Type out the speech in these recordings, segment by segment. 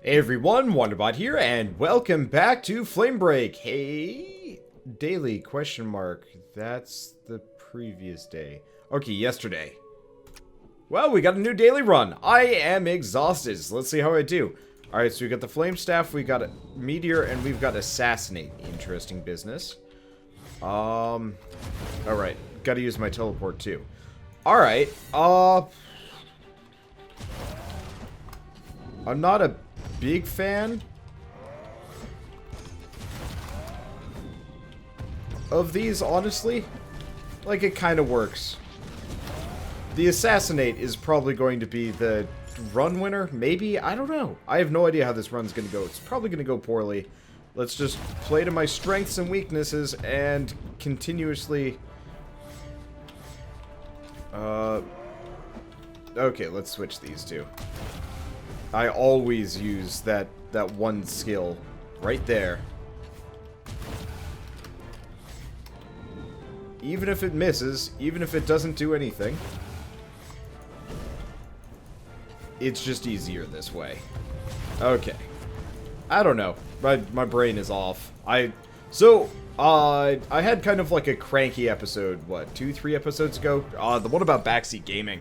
Hey everyone, Wanderbot here, and welcome back to Flamebreak. Hey, daily question mark. That's the previous day. Okay, yesterday. Well, we got a new daily run. I am exhausted, so let's see how I do. Alright, so we got the Flame Staff, we got a Meteor, and we've got Assassinate. Interesting business. Alright, gotta use my teleport too. Alright, I'm not a big fan of these, honestly. Like, it kind of works. The Assassinate is probably going to be the run winner, maybe? I don't know. I have no idea how this run's going to go. It's probably going to go poorly. Let's just play to my strengths and weaknesses and continuously... Okay, let's switch these two. I always use that one skill right there. Even if it misses, even if it doesn't do anything, it's just easier this way. Okay. I don't know. My brain is off. I had kind of like a cranky episode, what, 2-3 episodes ago? The one about backseat gaming.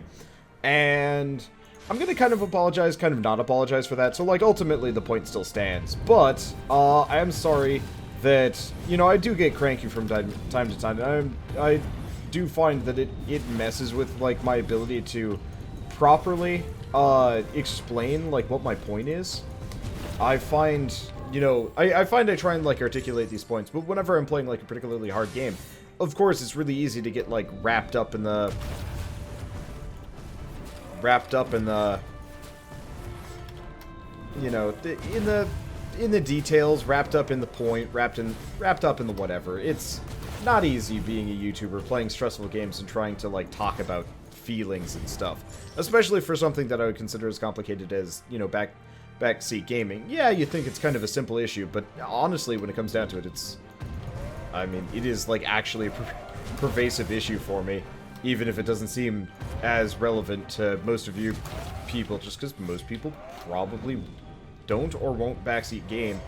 And I'm gonna kind of apologize, kind of not apologize for that, so, like, ultimately the point still stands. But, I am sorry that, you know, I do get cranky from time to time. I do find that it messes with, like, my ability to properly, explain, like, what my point is. I find, you know, I find I try and, like, articulate these points, but whenever I'm playing, like, a particularly hard game, of course, it's really easy to get, like, wrapped up in the, you know, in the details, wrapped up in the point, wrapped up in the whatever. It's not easy being a YouTuber, playing stressful games and trying to, like, talk about feelings and stuff. Especially for something that I would consider as complicated as, you know, backseat gaming. Yeah, you think it's kind of a simple issue, but honestly, when it comes down to it, I mean, it is, like, actually a pervasive issue for me. Even if it doesn't seem as relevant to most of you people, just because most people probably don't or won't backseat game.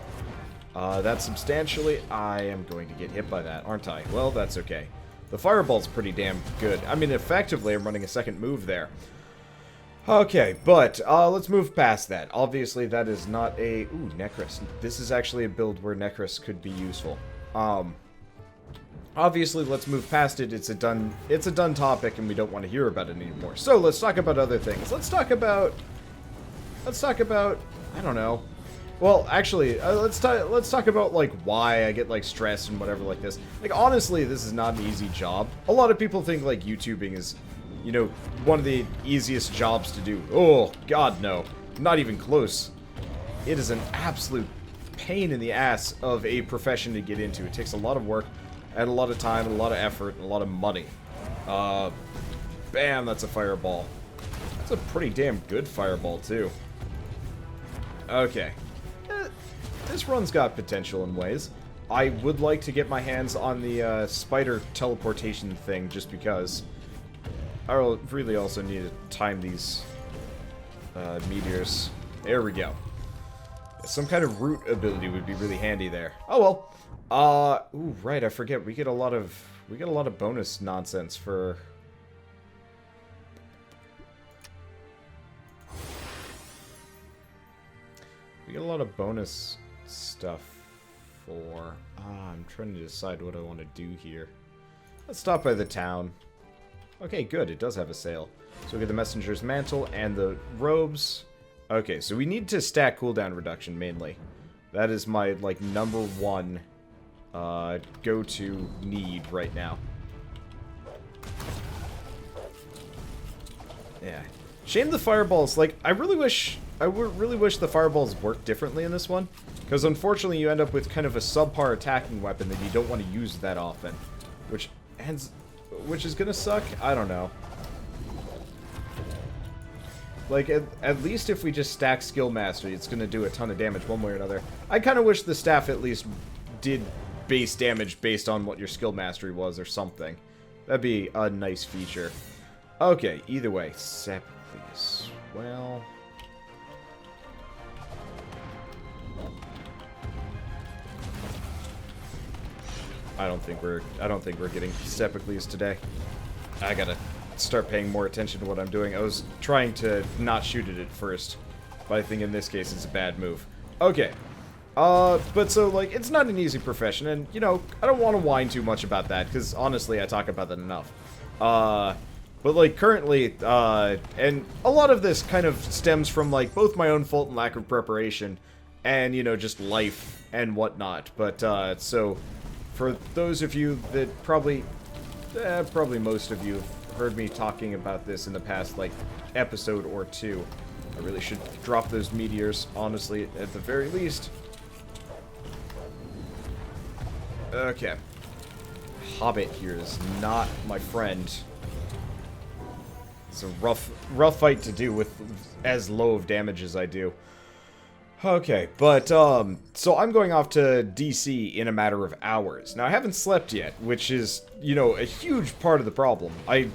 That substantially, I am going to get hit by that, aren't I? Well, that's okay. The fireball's pretty damn good. I mean, effectively, I'm running a second move there. Okay, but let's move past that. Obviously, that is not a... Ooh, Necros. This is actually a build where Necros could be useful. Obviously, let's move past it. It's a done topic, and we don't want to hear about it anymore. So let's talk about other things. Let's talk about. I don't know. Well, actually, let's talk about, like, why I get, like, stressed and whatever like this. Like, honestly, this is not an easy job. A lot of people think, like, YouTubing is, you know, one of the easiest jobs to do. Oh, God, no. Not even close. It is an absolute pain in the ass of a profession to get into. It takes a lot of work, and a lot of time, and a lot of effort, and a lot of money. Bam, that's a fireball. That's a pretty damn good fireball, too. Okay. This run's got potential in ways. I would like to get my hands on the spider teleportation thing, just because. I really also need to time these meteors. There we go. Some kind of root ability would be really handy there. Oh well. Ooh, right, I forget. We get a lot of bonus nonsense for... We get a lot of bonus stuff for... I'm trying to decide what I want to do here. Let's stop by the town. Okay, good. It does have a sale. So we get the Messenger's Mantle and the robes. Okay, so we need to stack cooldown reduction, mainly. That is my, like, number one... go-to need right now. Yeah. Shame the fireballs. Like, I really wish the fireballs worked differently in this one. Because unfortunately you end up with kind of a subpar attacking weapon that you don't want to use that often. Which is gonna suck? I don't know. Like, at least if we just stack skill mastery, it's gonna do a ton of damage one way or another. I kind of wish the staff at least did base damage based on what your skill mastery was or something. That'd be a nice feature. Okay, either way. Sep, please. Well... I don't think we're getting Stepicles today. I gotta start paying more attention to what I'm doing. I was trying to not shoot it at first, but I think in this case it's a bad move. Okay. But so, like, it's not an easy profession, and, you know, I don't want to whine too much about that, because, honestly, I talk about that enough. But, like, currently, and a lot of this kind of stems from, like, both my own fault and lack of preparation, and, you know, just life and whatnot. But, so, for those of you that probably most of you have heard me talking about this in the past, like, episode or two, I really should drop those meteors, honestly, at the very least. Okay. Hobbit here is not my friend. It's a rough fight to do with as low of damage as I do. Okay, but, so I'm going off to DC in a matter of hours. Now, I haven't slept yet, which is, you know, a huge part of the problem. I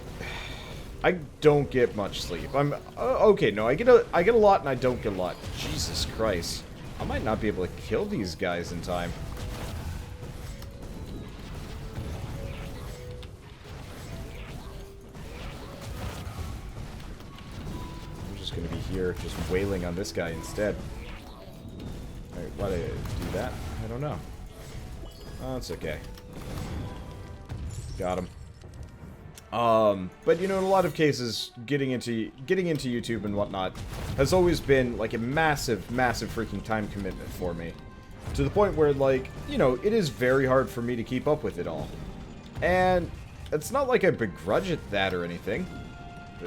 don't get much sleep. Okay, no, I get a lot and I don't get a lot. Jesus Christ. I might not be able to kill these guys in time. Gonna be here just wailing on this guy instead. Alright, why did I do that? I don't know. Oh, it's okay. Got him. But you know, in a lot of cases, getting into YouTube and whatnot has always been like a massive freaking time commitment for me. To the point where, like, you know, it is very hard for me to keep up with it all. And it's not like I begrudge it that or anything.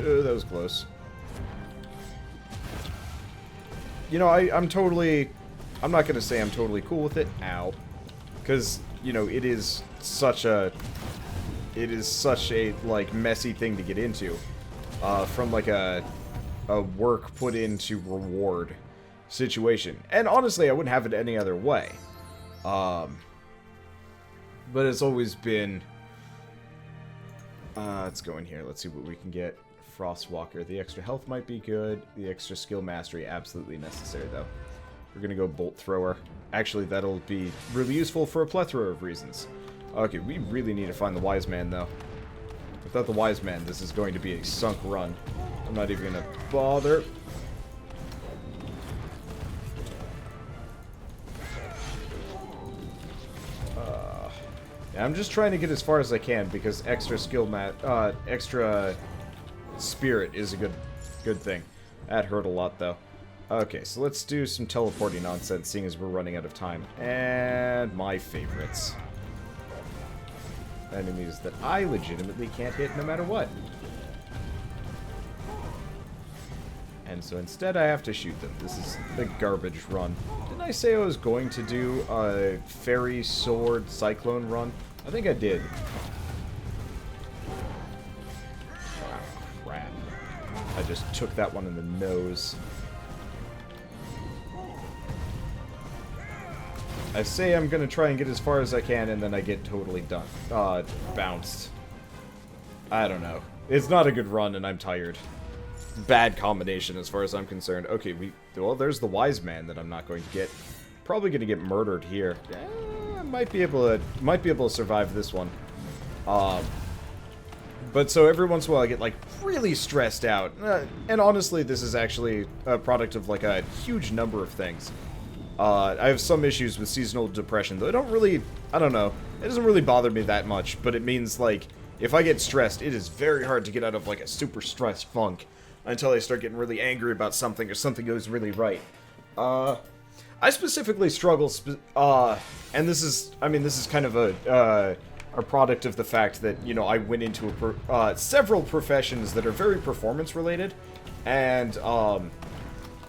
Ooh, that was close. You know, I'm not gonna say I'm totally cool with it, ow, because, you know, it is such a, like, messy thing to get into, from, like, a work put into reward situation, and honestly, I wouldn't have it any other way, but it's always been, let's go in here, let's see what we can get. Frostwalker. The extra health might be good. The extra skill mastery, absolutely necessary, though. We're gonna go Bolt Thrower. Actually, that'll be really useful for a plethora of reasons. Okay, we really need to find the Wise Man, though. Without the Wise Man, this is going to be a sunk run. I'm not even gonna bother. Yeah, I'm just trying to get as far as I can, because extra extra spirit is a good thing. That hurt a lot, though. Okay, so let's do some teleporting nonsense, seeing as we're running out of time. And my favorites. Enemies that I legitimately can't hit no matter what. And so instead I have to shoot them. This is the garbage run. Didn't I say I was going to do a fairy sword cyclone run? I think I did. I just took that one in the nose. I say I'm gonna try and get as far as I can, and then I get totally done. Bounced. I don't know. It's not a good run, and I'm tired. Bad combination as far as I'm concerned. Okay, well, there's the Wise Man that I'm not going to get. Probably gonna get murdered here. Might be able to survive this one. But so every once in a while I get, like, really stressed out. And honestly, this is actually a product of, like, a huge number of things. I have some issues with seasonal depression, though I don't know. It doesn't really bother me that much, but it means, like, if I get stressed, it is very hard to get out of, like, a super stressed funk until I start getting really angry about something or something goes really right. I specifically struggle, and this is kind of a product of the fact that, you know, I went into several professions that are very performance-related, and,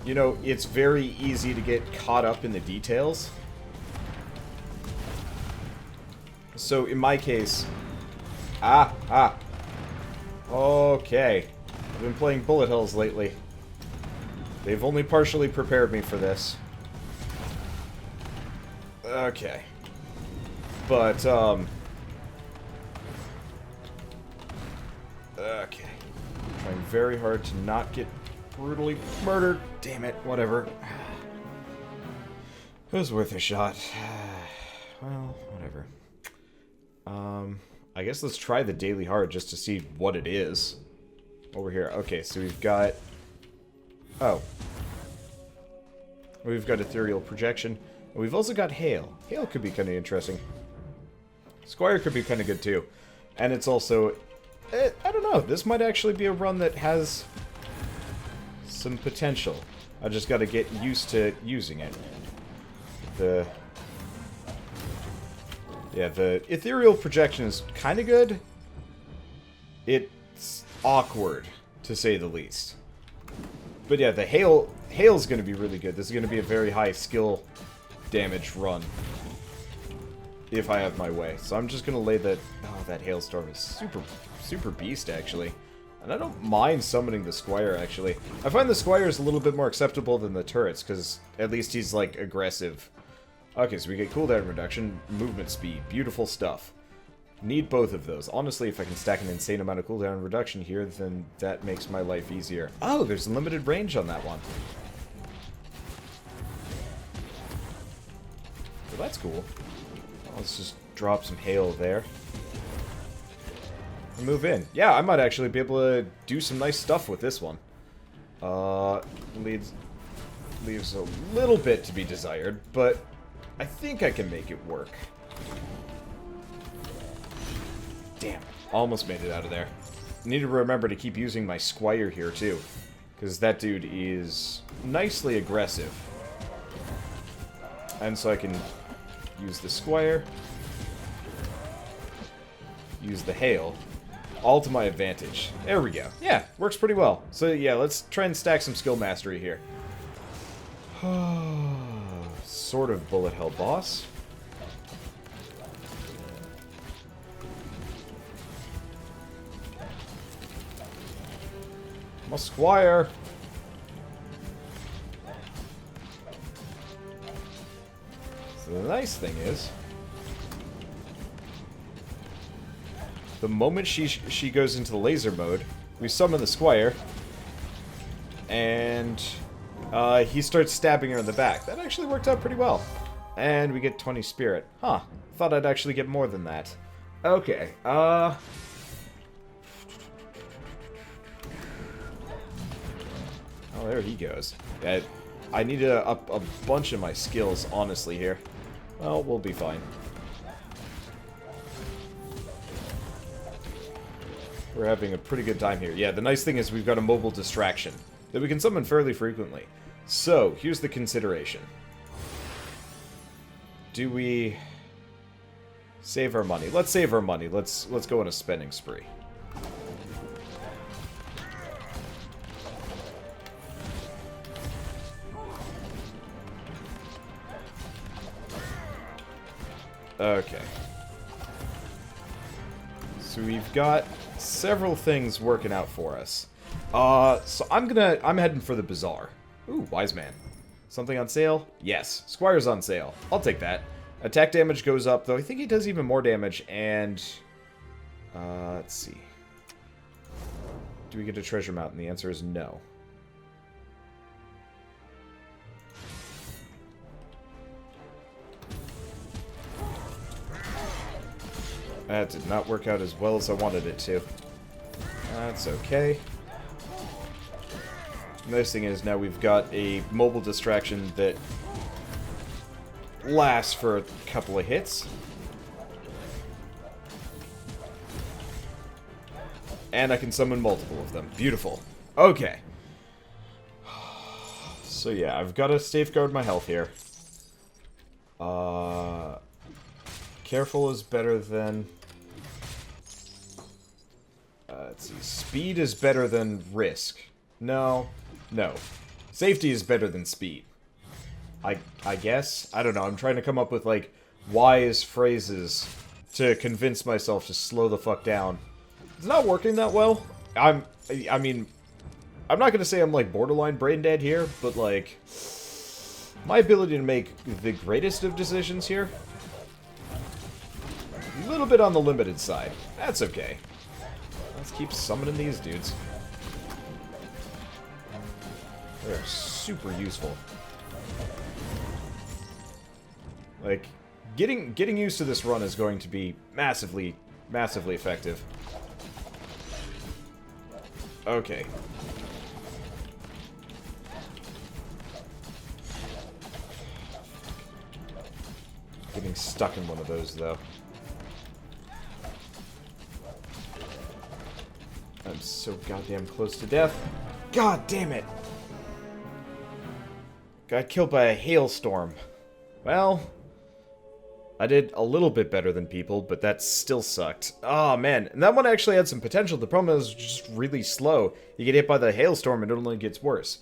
you know, it's very easy to get caught up in the details. So, in my case... Okay. I've been playing bullet hells lately. They've only partially prepared me for this. Okay. But, okay. Trying very hard to not get brutally murdered. Damn it, whatever. It was worth a shot. Well, whatever. I guess let's try the Daily Heart just to see what it is. Over here. Okay, so we've got... Oh. We've got Ethereal Projection. And we've also got Hail. Hail could be kind of interesting. Squire could be kind of good too. And it's also... I don't know. This might actually be a run that has some potential. I just got to get used to using it. Yeah, the Ethereal Projection is kind of good. It's awkward, to say the least. But yeah, the Hail's going to be really good. This is going to be a very high skill damage run. If I have my way. So I'm just going to lay that... Oh, that Hailstorm is super beast, actually. And I don't mind summoning the Squire, actually. I find the Squire is a little bit more acceptable than the turrets, because at least he's, like, aggressive. Okay, so we get cooldown reduction, movement speed. Beautiful stuff. Need both of those. Honestly, if I can stack an insane amount of cooldown reduction here, then that makes my life easier. Oh, there's limited range on that one. Well, that's cool. Let's just drop some Hail there. And move in. Yeah, I might actually be able to do some nice stuff with this one. Leaves a little bit to be desired, but I think I can make it work. Damn, almost made it out of there. I need to remember to keep using my Squire here, too. Because that dude is nicely aggressive. And so I can use the Squire. Use the Hail. All to my advantage. There we go. Yeah, works pretty well. So yeah, let's try and stack some skill mastery here. Sort of bullet hell boss. My Squire. So the nice thing is, the moment she goes into the laser mode, we summon the Squire, and he starts stabbing her in the back. That actually worked out pretty well. And we get 20 spirit. Huh. Thought I'd actually get more than that. Okay, oh, there he goes. I need to up a bunch of my skills, honestly, here. Well, we'll be fine. We're having a pretty good time here. Yeah, the nice thing is we've got a mobile distraction that we can summon fairly frequently. So, here's the consideration. Do we save our money? Let's save our money. Let's go on a spending spree. Okay. So we've got several things working out for us. So I'm heading for the Bazaar. Ooh, Wise Man. Something on sale? Yes. Squire's on sale. I'll take that. Attack damage goes up, though I think he does even more damage, and... let's see. Do we get a treasure mountain? The answer is no. That did not work out as well as I wanted it to. That's okay. Nice thing is now we've got a mobile distraction that lasts for a couple of hits. And I can summon multiple of them. Beautiful. Okay. So yeah, I've got to safeguard my health here. Careful is better than... let's see. Speed is better than risk. No. No. Safety is better than speed. I guess? I don't know. I'm trying to come up with, like, wise phrases to convince myself to slow the fuck down. It's not working that well. I mean, I'm not gonna say I'm, like, borderline brain dead here, but, like, my ability to make the greatest of decisions here, a little bit on the limited side. That's okay. Let's keep summoning these dudes. They're super useful. Like, Getting used to this run is going to be massively effective. Okay. Getting stuck in one of those, though. I'm so goddamn close to death. God damn it! Got killed by a hailstorm. Well, I did a little bit better than people, but that still sucked. Oh, man. And that one actually had some potential. The problem is just really slow. You get hit by the hailstorm and it only gets worse.